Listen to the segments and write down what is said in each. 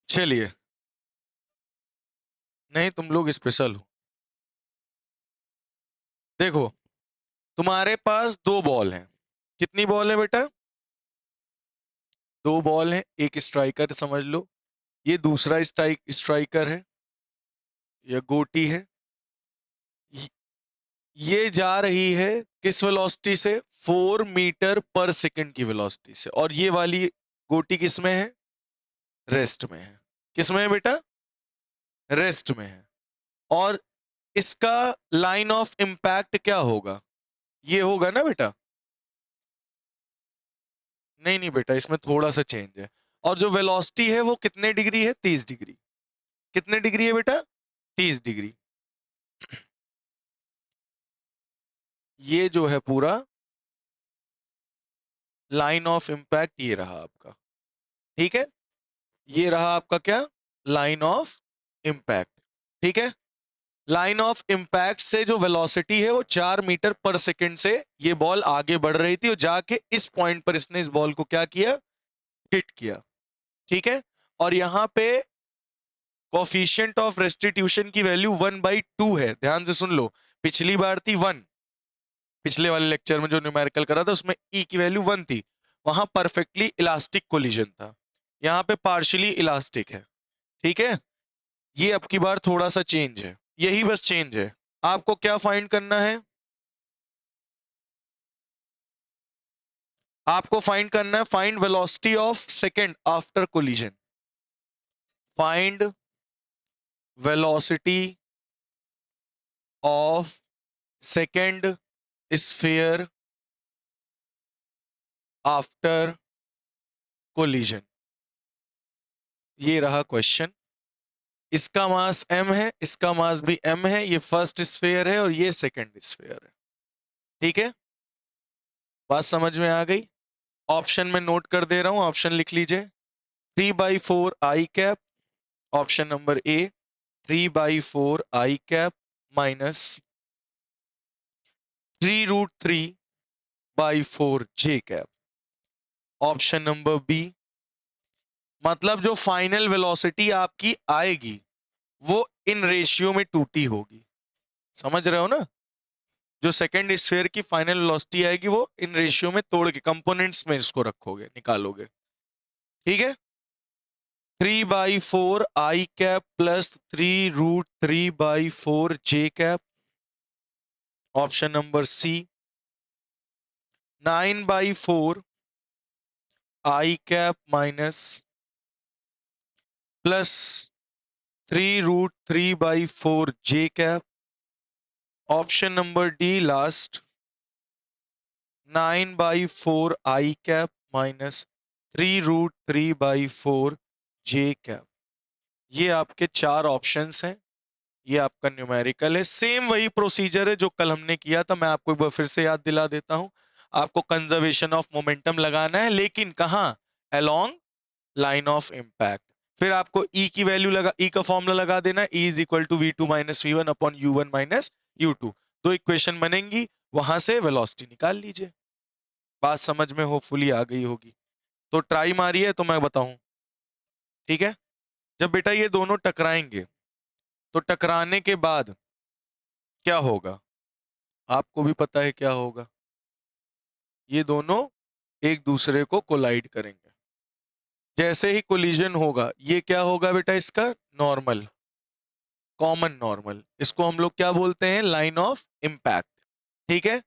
चलिए, नहीं तुम लोग स्पेशल हो। देखो, तुम्हारे पास दो बॉल हैं। कितनी बॉल है बेटा? दो बॉल है, एक स्ट्राइकर समझ लो, ये दूसरा स्ट्राइकर है, ये गोटी है। ये ये जा रही है किस वेलोसिटी से? 4 मीटर पर सेकंड की वेलोसिटी से। और ये वाली गोटी किस में है? रेस्ट में है। किस में है बेटा? रेस्ट में है। और इसका लाइन ऑफ इम्पैक्ट क्या होगा? ये होगा ना बेटा? नहीं नहीं बेटा, इसमें थोड़ा सा चेंज है। और जो वेलोसिटी है वो कितने डिग्री है? 30 डिग्री। कितने डिग्री है बेटा? 30 डिग्री। ये जो है पूरा लाइन ऑफ इम्पैक्ट ये रहा आपका। ठीक है, ये रहा आपका क्या? Line of impact. ठीक है, लाइन ऑफ इम्पैक्ट से जो वेलोसिटी है वो 4 मीटर पर सेकंड से ये बॉल आगे बढ़ रही थी और जाके इस पॉइंट पर इसने इस बॉल को क्या किया? हिट किया। ठीक है, और यहां पे कोफिशिएंट ऑफ रेस्टिट्यूशन की वैल्यू 1/2 है। ध्यान से सुन लो, पिछली बार थी 1, पिछले वाले लेक्चर में जो न्यूमेरिकल करा था उसमें ई की वैल्यू 1 थी। वहां परफेक्टली इलास्टिक कोलिजन था, यहाँ पे पार्शियली इलास्टिक है। ठीक है, ये अब की बार थोड़ा सा चेंज है, यही बस चेंज है। आपको क्या फाइंड करना है? आपको फाइंड करना है, find velocity of second after collision. Find velocity of second sphere after collision. ये रहा क्वेश्चन। इसका मास m है, इसका मास भी m है, ये फर्स्ट स्फीयर है और ये सेकंड स्फीयर है। ठीक है, बात समझ में आ गई? ऑप्शन में नोट कर दे रहा हूं, ऑप्शन लिख लीजिए। 3/4 I cap, option number A 3/4 I cap minus 3√3/4 J cap. Option number B, मतलब जो फाइनल वेलोसिटी आपकी आएगी वो इन रेशियो में टूटी होगी। समझ रहे हो ना? जो सेकंड स्फीयर की फाइनल वेलोसिटी आएगी वो इन रेशियो में तोड़ के कंपोनेंट्स में इसको रखोगे, निकालोगे। ठीक है, 3/4 I cap plus 3√3/4 J cap. Option number C 9/4 I cap minus plus 3√3/4 J cap. Option number D last 9/4 I cap minus 3√3/4 J cap. ये आपके चार ऑप्शंस हैं, ये आपका न्यूमेरिकल है। सेम वही प्रोसीजर है जो कल हमने किया था, मैं आपको एक बार फिर से याद दिला देता हूं। आपको कंजर्वेशन ऑफ मोमेंटम लगाना है, लेकिन कहां? Along line of impact. फिर आपको ई की वैल्यू लगा, ई का फॉर्मूला लगा देना, E is equal to V2 minus V1 upon U1 minus U2। दो इक्वेशन बनेंगी, वहां से वेलोसिटी निकाल लीजिए। बात समझ में होपफुली आ गई होगी। तो ट्राई मारिए तो मैं बताऊं। ठीक है, जब बेटा ये दोनों टकराएंगे तो टकराने के बाद क्या होगा? आपको भी पता है क्या होगा। ये दोनों एक दूसरे को कोलाइड करेंगे। जैसे ही कोलिजन होगा ये क्या होगा बेटा? इसका नॉर्मल, कॉमन नॉर्मल। इसको हम लोग क्या बोलते हैं? Line of impact. ठीक है,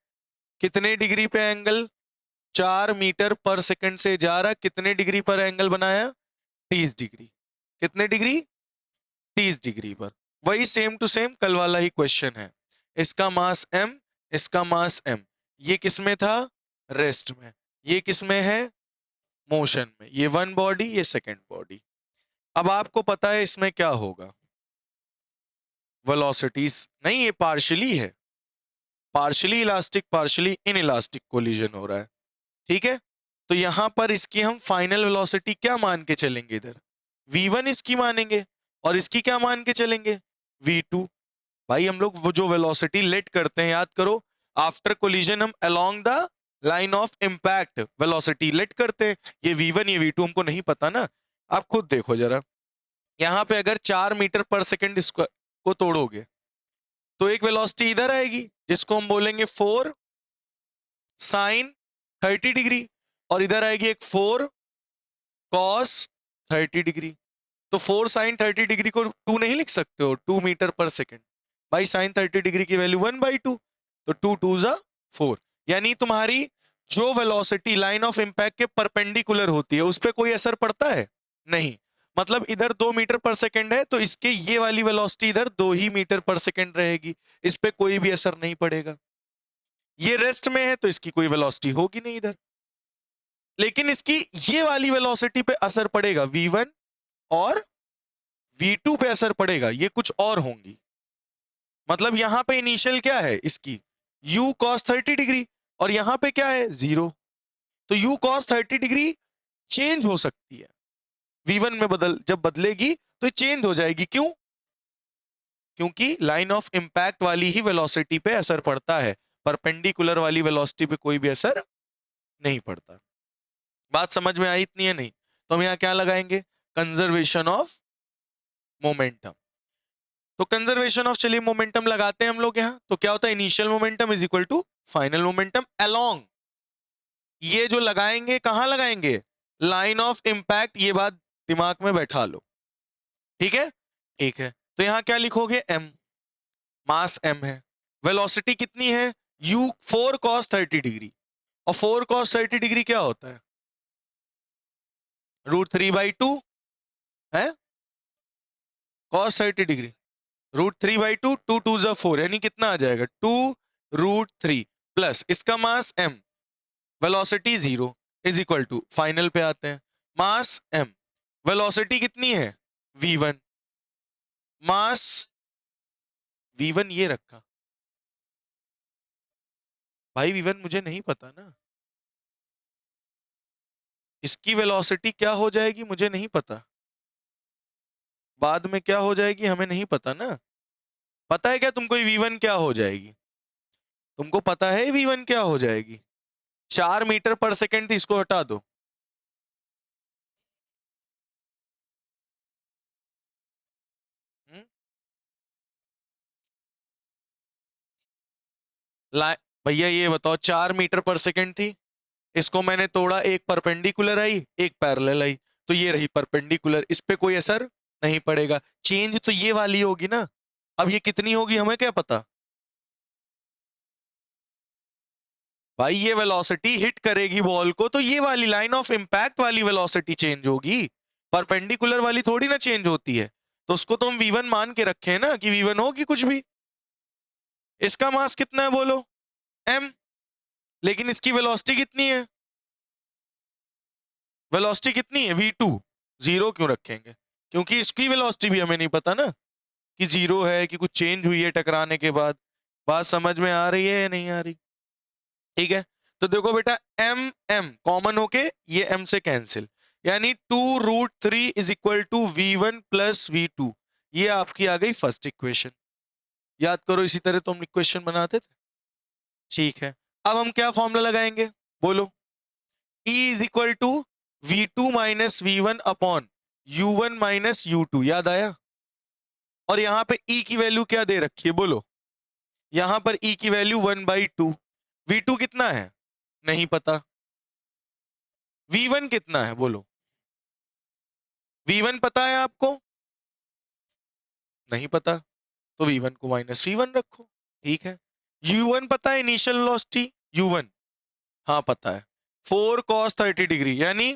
कितने डिग्री पे एंगल? 4 मीटर पर सेकंड से जा रहा, कितने डिग्री पर एंगल बनाया? 30 डिग्री। कितने डिग्री? 30 डिग्री पर। वही सेम टू सेम कल वाला ही क्वेश्चन है। इसका मास m, इसका मास m। ये किसमें था? रेस्ट में। ये किसमें है? मोशन में। ये वन बॉडी, ये सेकंड बॉडी। अब आपको पता है इसमें क्या होगा? वेलोसिटीज नहीं, ये पार्शियली है, partially elastic partially in elastic collision हो रहा है। ठीक है, तो यहां पर इसकी हम फाइनल वेलोसिटी क्या मान के चलेंगे? इधर v1 इसकी मानेंगे और इसकी क्या मान के चलेंगे? v2। भाई हम लोग वो जो वेलोसिटी लेट करते हैं, याद करो, आफ्टर कोलिजन हम along the line of impact velocity लेट करते हैं। ये v1 ये v2 हमको नहीं पता ना, आप खुद देखो जरा। यहां पे अगर 4 मीटर पर सेकेंड को तोड़ोगे तो एक वेलोसिटी इधर आएगी जिसको हम बोलेंगे 4 साइन 30 डिग्री, और इधर आएगी एक 4 कॉस 30 डिग्री। तो 4 साइन 30 डिग्री को 2 नहीं लिख सकते हो, 2 मीटर पर सेकेंड भाई साइन 30 डिग्री की वैल्यू 1/2, तो 2 2 जा 4। यानी तुम्हारी जो वेलोसिटी लाइन ऑफ इंपैक्ट के परपेंडिकुलर होती है उस पर कोई असर पड़ता है नहीं। मतलब इधर 2 मीटर पर सेकेंड है तो इसके ये वाली वेलोसिटी इधर 2 ही मीटर पर सेकेंड रहेगी, इस पे कोई भी असर नहीं पड़ेगा। ये रेस्ट में है तो इसकी कोई वेलोसिटी होगी नहीं इधर, लेकिन इसकी ये वाली वेलोसिटी पे असर पड़ेगा v1 और v2 पे असर पड़ेगा, ये कुछ और होंगी। मतलब यहां पे इनिशियल क्या है इसकी u cos 30 डिग्री और यहां पे क्या है 0, तो u cos 30 डिग्री चेंज हो सकती है v1 में जब बदलेगी तो चेंज हो जाएगी। क्यों? क्योंकि लाइन ऑफ इंपैक्ट वाली ही वेलोसिटी पे असर पड़ता है, परपेंडिकुलर वाली वेलोसिटी पे कोई भी असर नहीं पड़ता। बात समझ में आई? इतनी है नहीं तो हम यहां क्या लगाएंगे, कंजर्वेशन ऑफ मोमेंटम। तो कंजर्वेशन ऑफ चलिए मोमेंटम लगाते हैं हम लोग यहां। तो क्या होता है, initial momentum is equal to final momentum along, ये जो लगाएंगे कहां लगाएंगे, लाइन ऑफ इंपैक्ट, ये बात दिमाग में बैठा लो, ठीक है? ठीक है, तो यहां क्या लिखोगे, m, मास m है, वेलोसिटी कितनी है u 4 cos 30 डिग्री, और 4 cos 30 डिग्री क्या होता है, √3/2 है, cos 30 डिग्री √3/2, 2 2 जा 4, यानी कितना आ जाएगा 2√3 प्लस इसका mass m, velocity 0 is equal to, final पे आते हैं, मास m, वेलोसिटी कितनी है v1, मास v1 ये रखा भाई, v1 मुझे नहीं पता ना, इसकी वेलोसिटी क्या हो जाएगी मुझे नहीं पता, बाद में क्या हो जाएगी हमें नहीं पता ना। पता है क्या तुमको v1 क्या हो जाएगी, तुमको पता है v1 क्या हो जाएगी, 4 मीटर पर सेकेंड थी, इसको हटा दो, भैया ये बताओ 4 मीटर पर सेकेंड थी, इसको मैंने तोड़ा, एक परपेंडिकुलर आई एक पैरेलल आई, तो ये रही परपेंडिकुलर, इस पे कोई असर नहीं पड़ेगा, चेंज तो ये वाली होगी ना। अब ये कितनी होगी हमें क्या पता भाई, ये वेलोसिटी हिट करेगी बॉल को तो ये वाली लाइन ऑफ इंपैक्ट वाली वेलोसिटी चेंज होगी, परपेंडिकुलर वाली थोड़ी ना चेंज होती है, तो उसको तो हम v1 मान के रखे हैं ना कि v1 होगी कुछ भी। इसका मास कितना है बोलो, m, लेकिन इसकी वेलोसिटी कितनी है, वेलोसिटी कितनी है v2, 0 क्यों रखेंगे, क्योंकि इसकी वेलोसिटी भी हमें नहीं पता ना कि 0 है कि कुछ चेंज हुई है टकराने के बाद। बात समझ में आ रही है या नहीं आ रही? ठीक है, तो देखो बेटा m m कॉमन होके ये m से कैंसिल, यानी 2√3 is equal to v1 plus v2, ये आपकी आ गई फर्स्ट इक्वेशन। याद करो इसी तरह तो हम इक्वेशन बनाते थे। ठीक है, अब हम क्या फॉर्मूला लगाएंगे बोलो, E is equal to v2 minus V one upon u1 minus u2, याद आया? और यहां पे E की वैल्यू क्या दे रखी है बोलो, यहां पर E की वैल्यू 1/2, v2 कितना है नहीं पता, v1 कितना है बोलो, v1 पता है आपको नहीं पता, तो v1 को माइनस v1 रखो, ठीक है। u1 पता है इनिशियल वेलोसिटी u1, हाँ पता है 4 cos 30 डिग्री यानी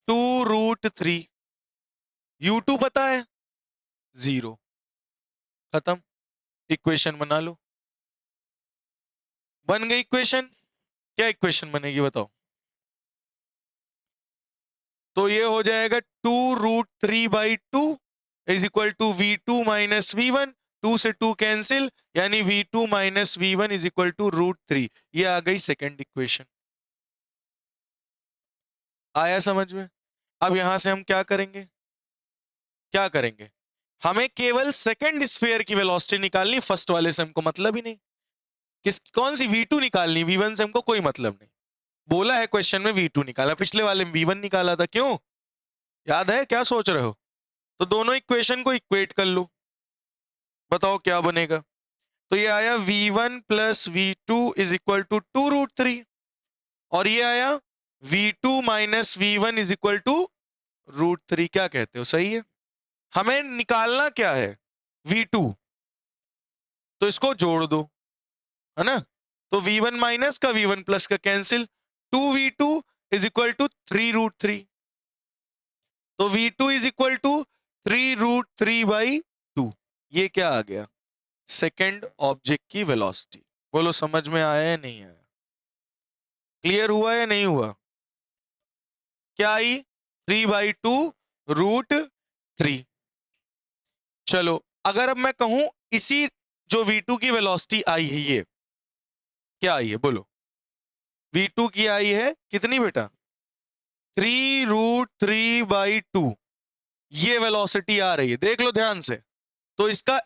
2√3, u2 पता है 0, खत्म, इक्वेशन बना लो, बन गई इक्वेशन। क्या इक्वेशन बनेगी बताओ, तो ये हो जाएगा 2√3/2 is equal to v2 minus v1, 2 से 2 कैंसिल, यानी v2 minus v1 is equal to √3, ये आ गई सेकेंड इक्वेशन। आया समझ में? अब यहां से हम क्या करेंगे, क्या करेंगे, हमें केवल सेकेंड स्फीयर की वेलोसिटी निकालनी, फर्स्ट वाले से हमको मतलब ही नहीं, कौन सी v2 निकालनी, v1 से हमको कोई मतलब नहीं, बोला है क्वेश्चन में v2 निकाला, पिछले वाले में v1 निकाला था, क्यों याद है क्या सोच रहे हो? तो दोनों इक्वेशन को इक्वेट कर लो, बताओ क्या बनेगा। तो ये आया v1 plus v2 is equal to 2√3, और ये आया v2 minus v1 is equal to √3। क्या कहते हो, सही है? हमें निकालना क्या है, v2, तो इसको जोड़ दो, है ना। तो v1 माइनस का v1 प्लस का cancel, 2v2 is equal to 3√3। तो v2 इज इक्वल टू 3√3/2। ये क्या आ गया, सेकेंड ऑब्जेक्ट की वेलोसिटी। बोलो समझ में आया या नहीं आया, क्लियर हुआ या नहीं हुआ? क्या आई, 3/2√3। चलो अगर अब मैं कहूं इसी जो v2 की वेलोसिटी आई है, ये क्या आई है बोलो, v2 की आई है कितनी बेटा, 3√3/2। ये वेलोसिटी आ रही है, देख लो ध्यान से। तो इसका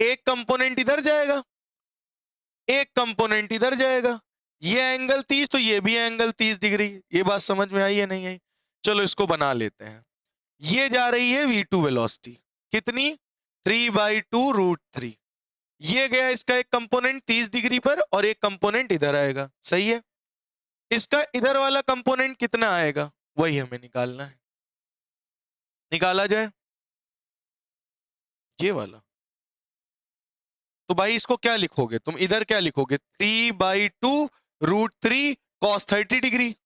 एक कंपोनेंट इधर जाएगा, एक कंपोनेंट इधर जाएगा। ये एंगल 30 तो ये भी एंगल 30 डिग्री। ये बात समझ में आई या नहीं आई? चलो इसको बना लेते हैं। ये जा रही है v2 वेलोसिटी, कितनी, 3/2√3। ये गया इसका एक कंपोनेंट 30 डिग्री पर, और एक कंपोनेंट इधर आएगा, सही है। इसका इधर वाला कंपोनेंट कितना आएगा, वही हमें निकालना है। निकाला जाए ये वाला। तो भाई इसको क्या लिखोगे तुम, इधर क्या लिखोगे, 3/2√3 cos 30 डिग्री।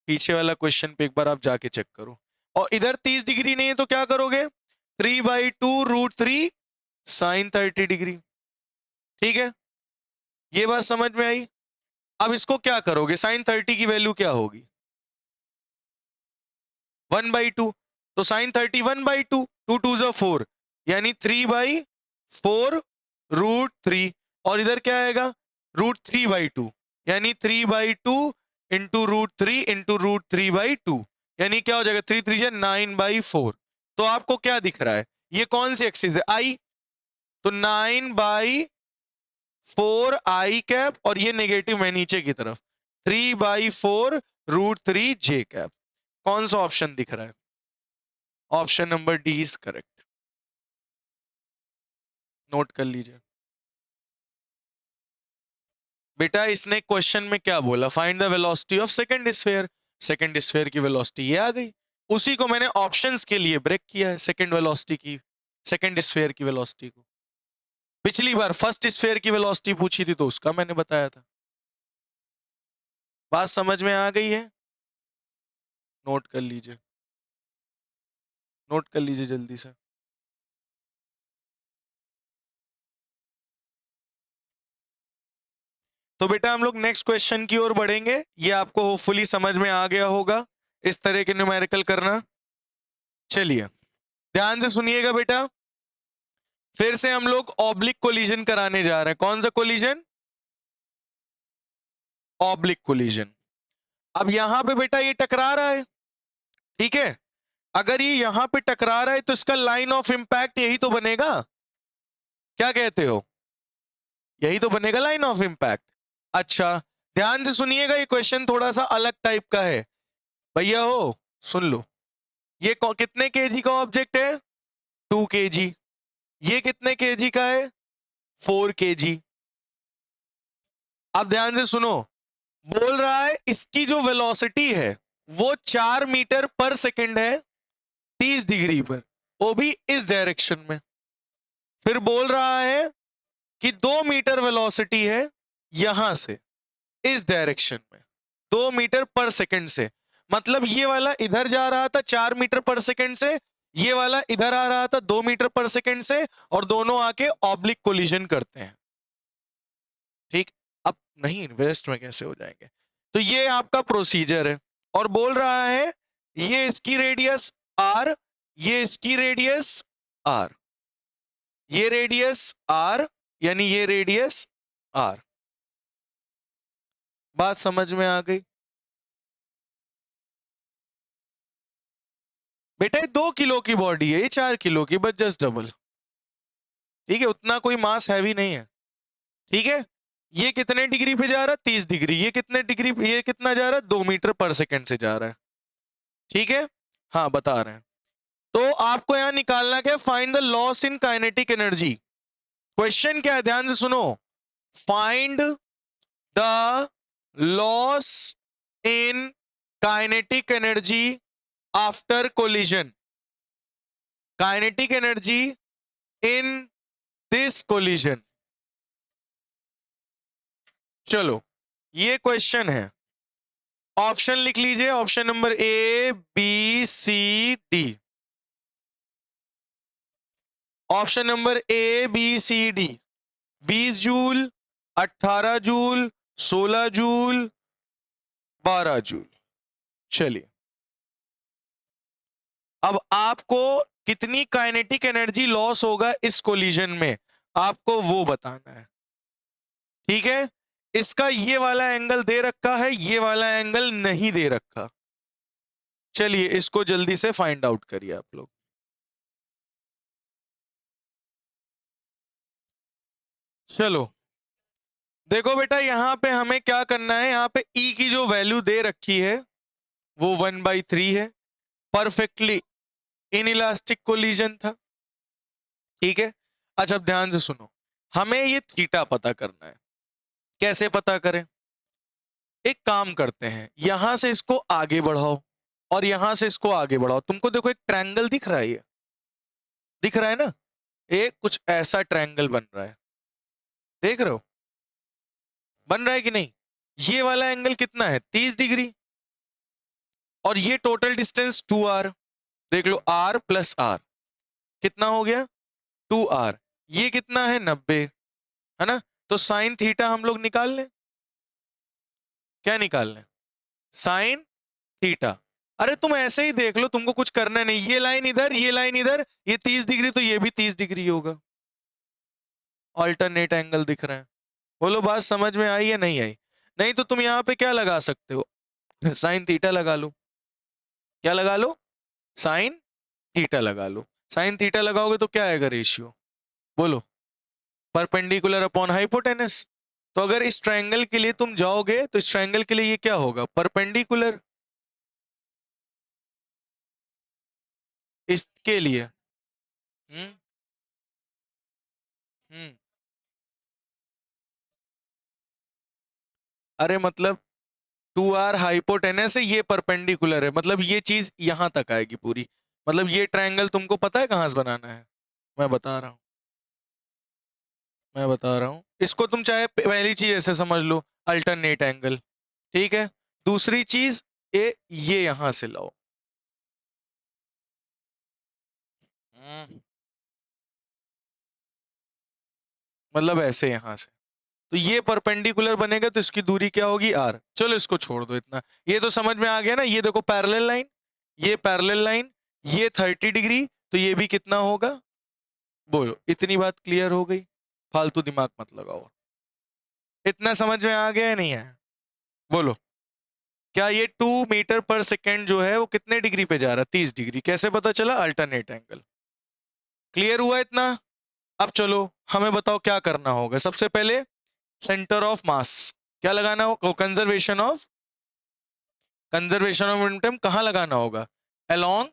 पीछे वाला क्वेश्चन पे एक बार आप जाके चेक करो। और इधर 30 डिग्री नहीं है तो क्या करोगे, 3/2√3 sin 30 डिग्री। ठीक है, ये बात समझ में आई। अब इसको क्या करोगे, sin 30 की वैल्यू क्या होगी, 1/2। तो sin 30 1/2, 2 2 ज़ा 4, यानी 3/4√3। और इधर क्या आएगा, √3/2, यानी 3/2 इंटू √3 इंटू √3/2, यानी क्या हो जाएगा, 3 3 जा 9/4। तो आपको क्या दिख रहा है, ये कौन सी एक्सिस है, आई। तो 9/4 आई कैप, और ये नेगेटिव है नीचे की तरफ, 3/4√3 j कैप। कौन सा ऑप्शन दिख रहा है, option number D is correct. Note कर लीजिए बेटा। इसने क्वेश्चन में क्या बोला, find the velocity of second sphere. Second sphere की वेलोसिटी ये आ गई, उसी को मैंने ऑप्शंस के लिए ब्रेक किया है, सेकंड वेलोसिटी की, सेकंड स्फीयर की वेलोसिटी को। पिछली बार फर्स्ट स्फीयर की वेलोसिटी पूछी थी तो उसका मैंने बताया था। बात समझ में आ गई है? नोट कर लीजिए, नोट कर लीजिए जल्दी से। तो बेटा हम लोग नेक्स्ट क्वेश्चन की ओर बढ़ेंगे। ये आपको होपफुली समझ में आ गया होगा, इस तरह के न्यूमेरिकल करना। चलिए ध्यान से सुनिएगा बेटा, फिर से हम लोग ऑब्लिक कोलिजन कराने जा रहे हैं। कौन सा कोलिजन, ऑब्लिक कोलिजन। अब यहां पे बेटा ये टकरा रहा है, ठीक है। अगर ये यहां पे टकरा रहा है तो इसका लाइन ऑफ इंपैक्ट यही तो बनेगा, क्या कहते हो, यही तो बनेगा लाइन ऑफ इंपैक्ट। अच्छा ध्यान से सुनिएगा, ये क्वेश्चन थोड़ा सा अलग टाइप का है भैया, हो सुन लो। ये कितने केजी का ऑब्जेक्ट है, 2 kg। ये कितने केजी का है, 4 kg। अब ध्यान से सुनो, बोल रहा है इसकी जो वेलोसिटी है वो 4 मीटर पर सेकंड है 30 डिग्री पर, वो भी इस डायरेक्शन में। फिर बोल रहा है कि 2 मीटर वेलोसिटी है यहां से इस डायरेक्शन में, 2 मीटर पर सेकंड से। मतलब ये वाला इधर जा रहा था 4 मीटर पर सेकंड से, ये वाला इधर आ रहा था 2 मीटर पर सेकंड से, और दोनों आके ऑब्लिक कोलिजन करते हैं। ठीक, अब नहीं वेस्ट में कैसे हो जाएंगे। तो ये आपका प्रोसीजर है, और बोल रहा है ये इसकी रेडियस r, ये इसकी रेडियस r, ये रेडियस r, यानी ये रेडियस r। बात समझ में आ गई बेटा? 2 किलो की बॉडी है, ये 4 किलो की, बस जस्ट डबल। ठीक है, उतना कोई मास हैवी नहीं है, ठीक है। ये कितने डिग्री पे जा रहा है? 30 डिग्री। ये कितने डिग्री, ये कितना जा रहा है? 2 मीटर पर सेकेंड से जा रहा है। ठीक है, हाँ बता रहे हैं। तो आपको यहां निकालना क्या? Find the loss in kinetic energy. Question क्या है, ध्यान से सुनो। Find the loss in kinetic energy after collision. Kinetic energy in this collision. चलो ये क्वेश्चन है, ऑप्शन लिख लीजिए। Option number A B C D. Option number A B C D. 20 joule, 18 joule, 16 joule, 12 joule. चलिए, अब आपको कितनी kinetic energy loss होगा इस कोलिजन में, आपको वो बताना है। ठीक है, इसका ये वाला एंगल दे रखा है, ये वाला एंगल नहीं दे रखा। चलिए इसको जल्दी से फाइंड आउट करिए आप लोग। चलो देखो बेटा, यहां पे हमें क्या करना है, यहां पे E की जो वैल्यू दे रखी है वो 1/3 है। परफेक्टली इनइलास्टिक कोलिजन था। ठीक है, अच्छा अब ध्यान से सुनो, हमें ये थीटा पता करना है। कैसे पता करें? एक काम करते हैं, यहां से इसको आगे बढ़ाओ और यहां से इसको आगे बढ़ाओ। तुमको देखो एक ट्रायंगल दिख रहा है, ये दिख रहा है ना, एक कुछ ऐसा ट्रायंगल बन रहा है, देख रहे हो बन रहा है कि नहीं? ये वाला एंगल कितना है? 30 डिग्री। और ये टोटल डिस्टेंस 2r। देख लो r प्लस r कितना हो गया? 2r। ये कितना है? 90, है ना? तो साइन थीटा हम लोग निकाल लें। क्या निकाल लें? Sine theta. अरे तुम ऐसे ही देख लो, तुमको कुछ करना नहीं। ये लाइन इधर, ये लाइन इधर, ये 30 डिग्री तो ये भी 30 डिग्री होगा। ऑल्टरनेट एंगल दिख रहे हैं। बोलो बात समझ में आई या नहीं आई? नहीं तो तुम यहां पे क्या लगा सकते हो, साइन थीटा लगा लो। क्या लगा लो? साइन थीटा लगा लो। साइन थीटा लगाओगे तो क्या आएगा रेशियो? बोलो, परपेंडिकुलर अपॉन हाइपोटेनस। तो अगर इस ट्रायंगल के लिए तुम जाओगे तो इस ट्रायंगल के लिए ये क्या होगा? परपेंडिकुलर। इसके लिए हम्म अरे मतलब 2r हाइपोटेनस है, ये परपेंडिकुलर है, मतलब ये चीज यहां तक आएगी पूरी। मतलब ये ट्रायंगल तुमको पता है कहां से बनाना है? मैं बता रहा हूं, मैं बता रहा हूं। इसको तुम चाहे पहली चीज ऐसे समझ लो, अल्टरनेट एंगल। ठीक है, दूसरी चीज ये यहां से लाओ। मतलब ऐसे यहां से, तो ये परपेंडिकुलर बनेगा तो इसकी दूरी क्या होगी? r। चलो इसको छोड़ दो इतना, ये तो समझ में आ गया ना। ये देखो पैरेलल लाइन, ये पैरेलल लाइन, ये 30 डिग्री, तो ये भी कितना होगा? बोलो, इतनी बात क्लियर हो गई? फालतू दिमाग मत लगाओ। इतना समझ में आ गया है नहीं है? बोलो, क्या ये 2 मीटर पर सेकेंड जो है वो कितने डिग्री पे जा रहा है? 30 डिग्री। कैसे पता चला? Alternate angle. क्लियर हुआ इतना? अब चलो हमें बताओ क्या करना होगा। सबसे पहले सेंटर ऑफ मास क्या लगाना होगा? कंजर्वेशन ऑफ मोमेंटम कहां लगाना होगा? Along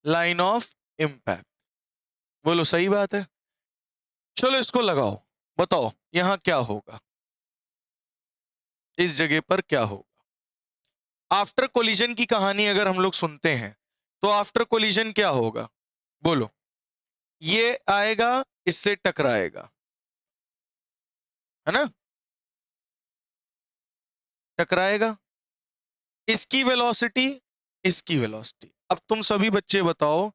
line of impact. बोलो सही बात है। चलो इसको लगाओ, बताओ यहां क्या होगा, इस जगह पर क्या होगा? आफ्टर कोलिजन की कहानी अगर हम लोग सुनते हैं तो आफ्टर कोलिजन क्या होगा? बोलो, ये आएगा, इससे टकराएगा, है ना? टकराएगा। इसकी वेलोसिटी, इसकी वेलोसिटी। अब तुम सभी बच्चे बताओ,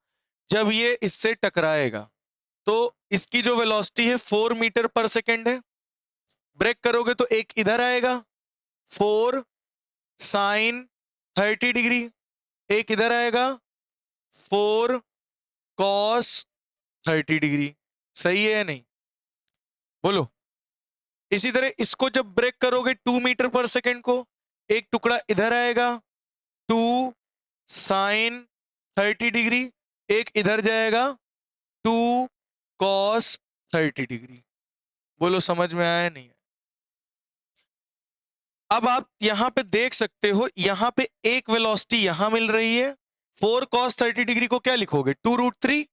जब ये इससे टकराएगा तो इसकी जो वेलोसिटी है 4 मीटर पर सेकेंड है। ब्रेक करोगे तो एक इधर आएगा, 4 साइन 30 डिग्री। एक इधर आएगा, 4 कॉस 30 डिग्री। सही है या नहीं? बोलो। इसी तरह इसको जब ब्रेक करोगे 2 मीटर पर सेकेंड को, एक टुकड़ा इधर आएगा, 2 साइन 30 डिग्री। एक इधर जाएगा, 2 कॉस 30 डिग्री। बोलो समझ में आया नहीं? अब आप यहां पे देख सकते हो, यहां पे एक वेलोसिटी यहां मिल रही है, 4 cos 30 डिग्री को क्या लिखोगे, 2√3,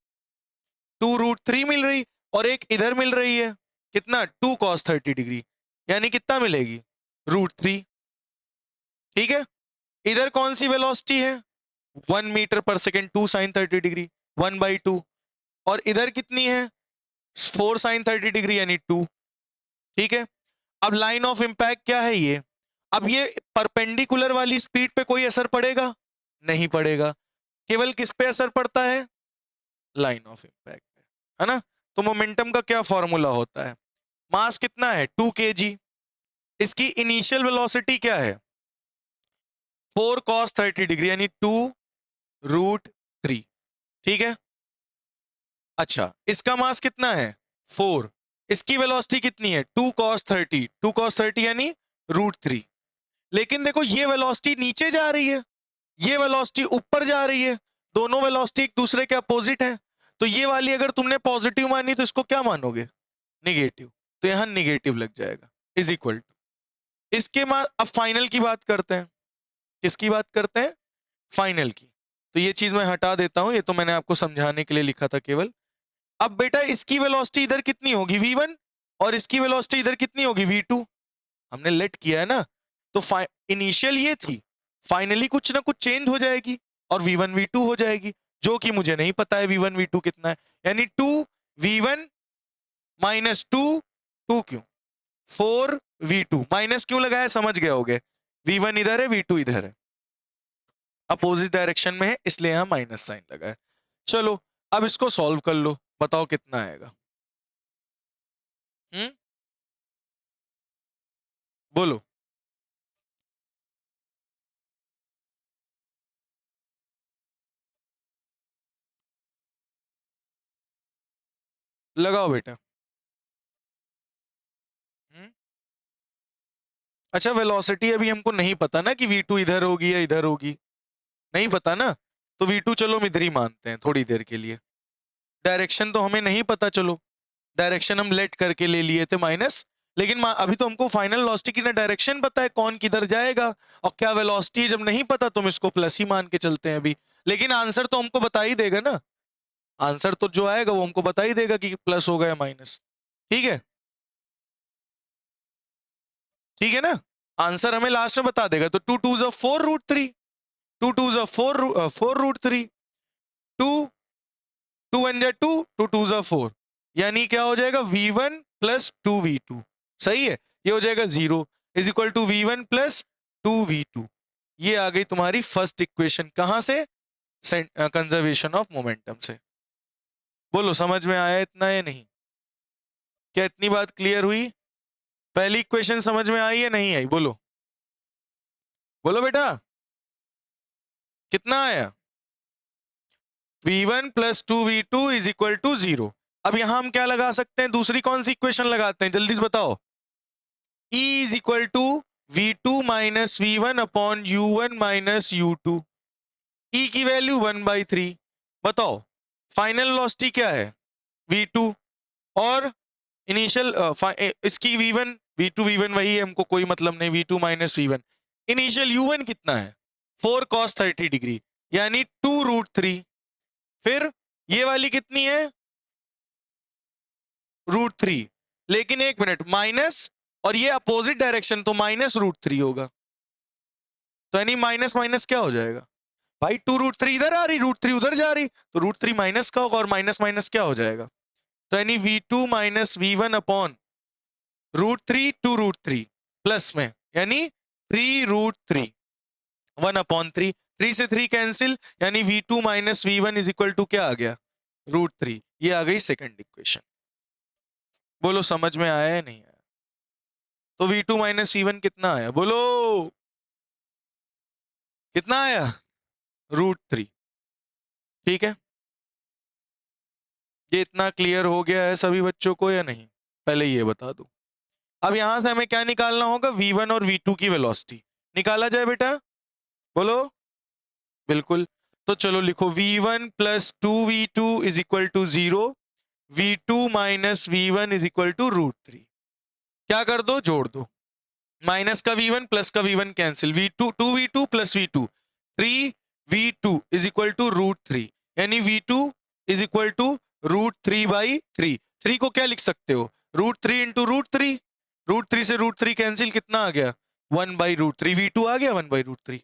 2√3 मिल रही, और एक इधर मिल रही है, कितना, 2 cos 30 डिग्री, यानी कितना मिलेगी, √3। ठीक है, इधर कौन सी वेलोसिटी है, 1 मीटर पर सेकेंड, 2 sin 30 डिग्री, 1/2, और इधर कितनी है, 4 sin 30 डिग्री यानी 2। ठीक है, अब लाइन ऑफ इंपैक्ट क्या है ये, अब ये परपेंडिकुलर वाली स्पीड पे कोई असर पड़ेगा, नहीं पड़ेगा, केवल किस पे असर पड़ता है, लाइन ऑफ इंपैक्ट पे, है ना। तो मोमेंटम का क्या फॉर्मूला होता है, मास कितना है 2 kg, इसकी इनिशियल वेलोसिटी क्या है 4 cos 30 डिग्री यानी 2√3। ठीक है, अच्छा इसका मास कितना है 4, इसकी वेलोसिटी कितनी है 2 cos 30, 2 cos 30 यानी √3। लेकिन देखो ये वेलोसिटी नीचे जा रही है, ये वेलोसिटी ऊपर जा रही है, दोनों वेलोसिटी एक दूसरे के अपोजिट है, तो ये वाली अगर तुमने पॉजिटिव मानी तो इसको क्या मानोगे, निगेटिव, तो यहां निगेटिव लग जाएगा, इज इक्वल टू, इसके बाद अब फाइनल की बात करते हैं, किसकी बात करते हैं, फाइनल की। तो ये चीज मैं हटा देता हूं, ये तो मैंने आपको समझाने के लिए लिखा था केवल। अब बेटा इसकी वेलोसिटी इधर कितनी होगी v1, और इसकी वेलोसिटी इधर कितनी होगी v2, हमने लेट किया है ना, तो इनिशियल ये थी, फाइनली कुछ ना कुछ चेंज हो जाएगी और v1 v2 हो जाएगी, जो कि मुझे नहीं पता है v1 v2 कितना है, यानी 2v1 माइनस 2 क्यों, 4v2, माइनस क्यों लगाया समझ गए होगे, v1 इधर है v2 इधर है, अपोजिट डायरेक्शन में है, इसलिए यहां माइनस साइन लगा है। चलो अब इसको सॉल्व कर लो, बताओ कितना आएगा, बोलो। लगाओ बेटा। हम्म अच्छा वेलोसिटी अभी हमको नहीं पता ना कि v2 इधर होगी या इधर होगी, नहीं पता ना, तो v2 चलो हम इधर ही मानते हैं थोड़ी देर के लिए, डायरेक्शन तो हमें नहीं पता, चलो डायरेक्शन हम लेट करके ले लिए थे माइनस, लेकिन अभी तो हमको फाइनल वेलोसिटी की ना डायरेक्शन पता है, कौन किधर जाएगा और क्या वेलोसिटी है, जब नहीं पता तुम इसको प्लस ही मान के चलते हैं अभी, लेकिन आंसर तो हमको बता ही देगा ना, आंसर तो जो आएगा वो हमको बता ही देगा कि प्लस होगा या माइनस। ठीक है, ठीक है ना, आंसर हमें लास्ट में बता देगा, तो 2 2 4√3, 2 2 4√3, 2 2 1 2, 2 2 4, यानी क्या हो जाएगा v1 प्लस 2v2, सही है, ये हो जाएगा 0 is equal to v1 plus 2v2। ये आ गई तुम्हारी फर्स्ट इक्वेशन, कहां से, कंजर्वेशन ऑफ मोमेंटम से। बोलो समझ में आया इतना या नहीं, क्या इतनी बात क्लियर हुई, पहली इक्वेशन समझ में आई या नहीं आई, बोलो, बोलो बेटा, कितना आया, v1 plus 2v2 is equal to 0। अब यहां हम क्या लगा सकते हैं, दूसरी कौन सी इक्वेशन लगाते हैं, जल्दी से बताओ, E is equal to v2 minus v1 upon u1 minus u2, E की वैल्यू 1/3, बताओ फाइनल वेलोसिटी क्या है v2, और इनिशियल इसकी v1 v2 v1 वही है, हमको कोई मतलब नहीं, v2 minus v1, initial u1 कितना है 4 cos 30 डिग्री यानी 2√3, फिर ये वाली कितनी है √3, लेकिन एक मिनट माइनस, और ये अपोजिट डायरेक्शन तो माइनस √3 होगा, तो यानी माइनस माइनस क्या हो जाएगा भाई, 2√3 इधर आ रही, √3 उधर जा रही, तो √3 माइनस का होगा, और माइनस माइनस क्या हो जाएगा, तो यानी v2 minus v1 upon √3 2√3 plus में, यानी 3√3, 1/3, 3 से 3 कैंसिल, यानी v2 minus v1 is equal to क्या आ गया √3, ये आ गई सेकंड इक्वेशन। बोलो समझ में आया या नहीं आया, तो v2 माइनस v1 कितना आया, बोलो कितना आया √3। ठीक है, ये इतना क्लियर हो गया है सभी बच्चों को या नहीं, पहले ये बता दूं। अब यहां से हमें क्या निकालना होगा, v1 और v2 की वेलोसिटी निकाला जाए बेटा, बोलो, बिल्कुल, तो चलो लिखो v1 plus 2v2 is equal to 0, v2 minus v1 is equal to √3, क्या कर दो जोड़ दो, माइनस का v1 प्लस का v1 cancel, v2 2v2 plus v2 3v2 is equal to √3, यानी v2 इज इक्वल टू √3/3। 3 को क्या लिख सकते हो, √3 इंटू √3, √3 से √3 कैंसिल, कितना आ गया 1/√3, v2 आ गया 1/√3।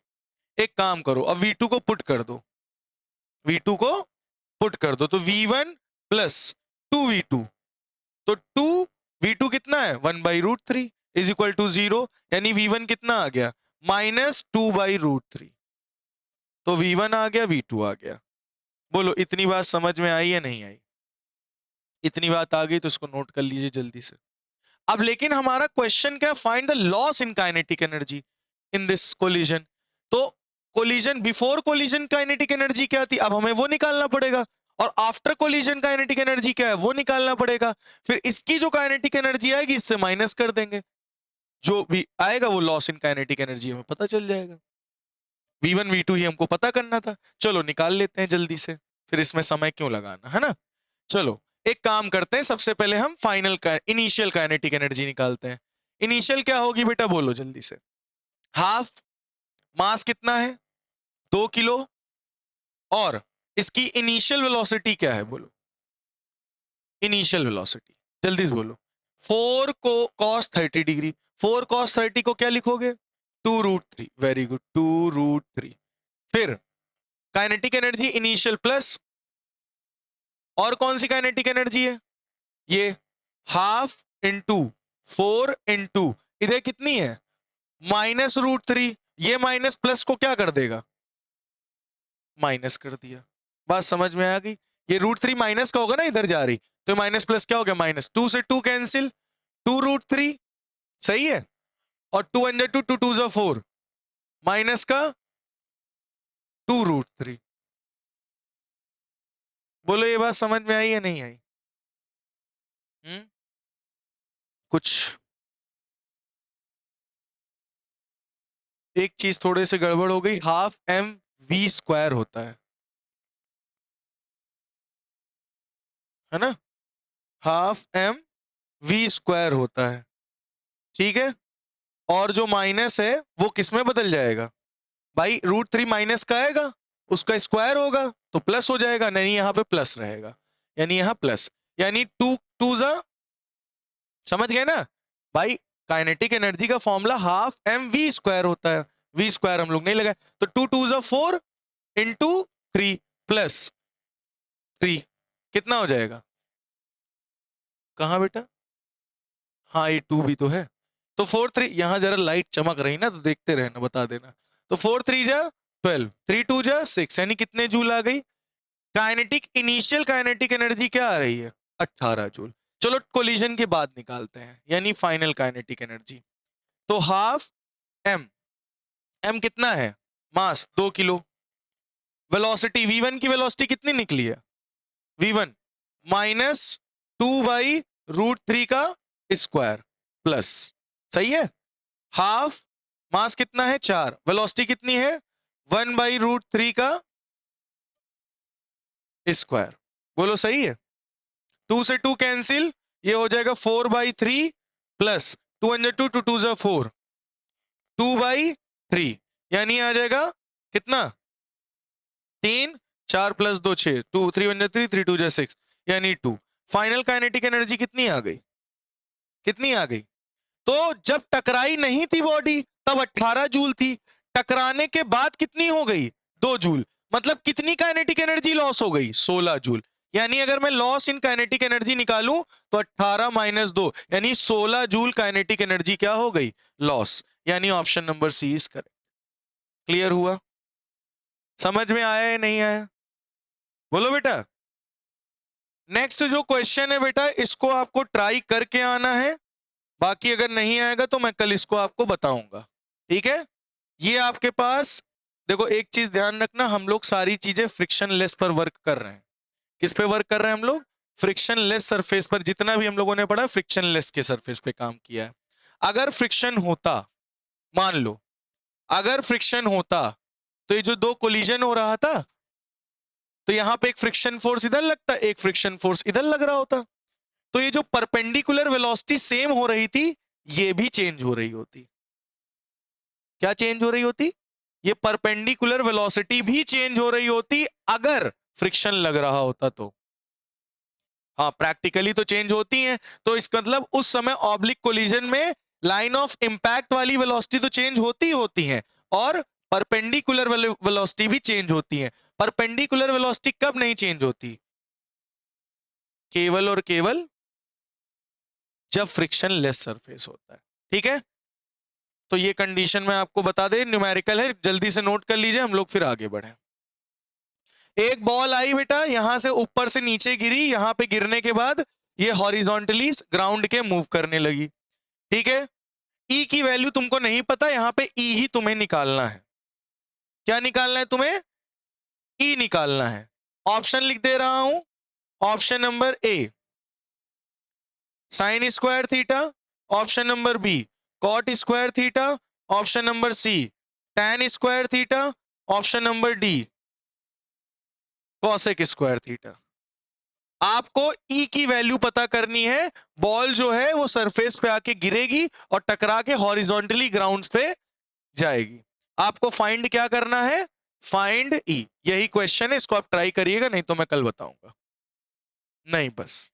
एक काम करो, अब v2 को पुट कर दो, v2 को पुट कर दो, तो v1 प्लस 2v2, तो 2v2 कितना है 1/√3 इज इक्वल टू 0, यानी v1 कितना आ गया -2/√3। तो v1 आ गया, v2 आ गया। बोलो इतनी बात समझ में आई या नहीं आई? इतनी बात आ गई तो इसको नोट कर लीजिए जल्दी से। अब लेकिन हमारा क्वेश्चन क्या, find the loss in kinetic energy in this collision. तो collision, before collision kinetic energy क्या थी, अब हमें वो निकालना पड़ेगा, और आफ्टर कोलिजन काइनेटिक एनर्जी क्या है वो निकालना पड़ेगा। फिर इसकी जो काइनेटिक एनर्जी आएगी इससे माइनस कर देंगे, जो भी आएगा वो लॉस इन काइनेटिक एनर्जी हमें पता चल जाएगा। v1 v2 ही हमको पता करना था, चलो निकाल लेते हैं जल्दी से, फिर इसमें समय क्यों लगाना, है ना। चलो एक काम करते हैं, सबसे पहले हम फाइनल इनिशियल काइनेटिक एनर्जी निकालते हैं। इनिशियल क्या होगी बेटा, बोलो जल्दी से। हाफ, मास कितना है 2 किलो, और इसकी इनिशियल वेलोसिटी क्या है, बोलो इनिशियल वेलोसिटी, जल्दी से बोलो। 4 को cos 30 डिग्री, 4 cos 30 को क्या लिखोगे 2√3, वेरी गुड 2√3। फिर काइनेटिक एनर्जी इनिशियल प्लस, और कौन सी काइनेटिक एनर्जी है ये, हाफ इंटू 4 इंटू इधर कितनी है -√3, ये माइनस प्लस को क्या कर देगा, माइनस कर दिया। बात समझ में आ गई, ये √3 माइनस का होगा ना, इधर जा रही, तो माइनस प्लस क्या हो गया, -2 से 2 कैंसिल, 2√3 सही है, और 2 अंदर 2, 2 2 4, माइनस का 2√3। बोलो ये बात समझ में आई या नहीं आई? कुछ एक चीज थोड़े से गड़बड़ हो गई, हाफ mv² होता है ना, हाफ mv² होता है, ठीक है। और जो माइनस है वो किस में बदल जाएगा भाई, √3 माइनस का आएगा, उसका स्क्वायर होगा तो प्लस हो जाएगा, नहीं यहाँ पे प्लस रहेगा, यानी यहाँ प्लस, यानी 2 2 समझ गए ना भाई। काइनेटिक एनर्जी का फॉर्मूला हाफ mv² होता है, v² हम लोग नहीं लगाए, तो 2 2 4 इंटू 3 प्लस 3 कितना हो जाएगा, कहां बेटा, हाँ ये 2 भी तो है, तो 4 3, यहां जरा लाइट चमक रही ना तो देखते रहना, बता देना, तो 4 3 जा 12, 3 2 जा 6, यानी कितने जूल आ गई। काइनेटिक इनिशियल काइनेटिक एनर्जी क्या आ रही है 18 जूल। चलो कोलिजन के बाद निकालते हैं, यानी फाइनल काइनेटिक एनर्जी। तो हाफ m, m कितना है मास 2 किलो, वेलोसिटी v1 की वेलोसिटी कितनी निकली है v1 -2/√3 का स्क्वायर प्लस, सही है, हाफ मास कितना है 4, वेलोसिटी कितनी है 1/√3 का स्क्वायर, बोलो सही है। 2 से 2 कैंसिल, ये हो जाएगा 4/3 प्लस 2 अंदर 2, 2 2 4, 2/3, यानी आ जाएगा कितना 3, 4 प्लस 2 6, 2 3 1 3, 3 2 6, यानी 2। फाइनल काइनेटिक एनर्जी कितनी आ गई, कितनी आ गई, तो जब टकराई नहीं थी बॉडी तब 18 जूल थी, टकराने के बाद कितनी हो गई 2 जूल, मतलब कितनी काइनेटिक एनर्जी लॉस हो गई 16 जूल। यानी अगर मैं लॉस इन काइनेटिक एनर्जी निकालूं तो 18 - 2 यानी 16 जूल काइनेटिक एनर्जी क्या हो गई लॉस, यानी option number C is correct. Clear हुआ, समझ में आया या नहीं आया, बोलो बेटा। नेक्स्ट जो क्वेश्चन है बेटा, इसको आपको ट्राई करके आना है, बाकी अगर नहीं आएगा तो मैं कल इसको आपको बताऊंगा, ठीक है। ये आपके पास देखो, एक चीज ध्यान रखना, हम लोग सारी चीजें फ्रिक्शनलेस पर वर्क कर रहे हैं। किस पे वर्क कर रहे हैं हम लोग, फ्रिक्शनलेस सरफेस पर, जितना भी हम लोगों ने पढ़ा फ्रिक्शनलेस के सरफेस पे काम किया है। अगर फ्रिक्शन होता, मान लो अगर फ्रिक्शन होता, तो ये जो दो कोलिजन हो रहा था, तो यहां पे एक फ्रिक्शन फोर्स इधर लगता, एक फ्रिक्शन फोर्स इधर लग रहा होता, तो ये जो परपेंडिकुलर वेलोसिटी सेम हो रही थी, ये भी चेंज हो रही होती। क्या चेंज हो रही होती? ये परपेंडिकुलर वेलोसिटी भी चेंज हो रही होती अगर फ्रिक्शन लग रहा होता तो। हाँ, प्रैक्टिकली तो चेंज होती हैं, तो इसका मतलब उस समय ऑब्लिक कोलिजन में लाइन ऑफ इंपैक्ट वाली वेलोसिटी तो चेंज होती ही होती है, और परपेंडिकुलर वेलोसिटी भी चेंज होती है। परपेंडिकुलर वेलोसिटी कब नहीं चेंज होती? केवल और केवल जब फ्रिक्शन लेस सरफेस होता है। ठीक है, तो ये कंडीशन मैं आपको बता दे, न्यूमेरिकल है, जल्दी से नोट कर लीजिए, हम लोग फिर आगे बढ़े। एक बॉल आई बेटा, यहां से ऊपर से नीचे गिरी, यहां पे गिरने के बाद ये हॉरिजॉन्टली ग्राउंड के मूव करने लगी। ठीक है, ई की वैल्यू तुमको नहीं पता, यहां पे ई ही तुम्हें निकालना है। क्या निकालना है तुम्हें? ई निकालना है। ऑप्शन लिख दे रहा हूं, option number A sine square theta, option number B cot square theta, option number C tan square theta, option number D cosec square theta. आपको ई की वैल्यू पता करनी है। बॉल जो है वो सरफेस पे आके गिरेगी और टकरा के हॉरिजॉन्टली ग्राउंड पे जाएगी। आपको फाइंड क्या करना है? Find E. यही क्वेश्चन है, इसको आप ट्राई करिएगा, नहीं तो मैं कल बताऊंगा। नहीं, बस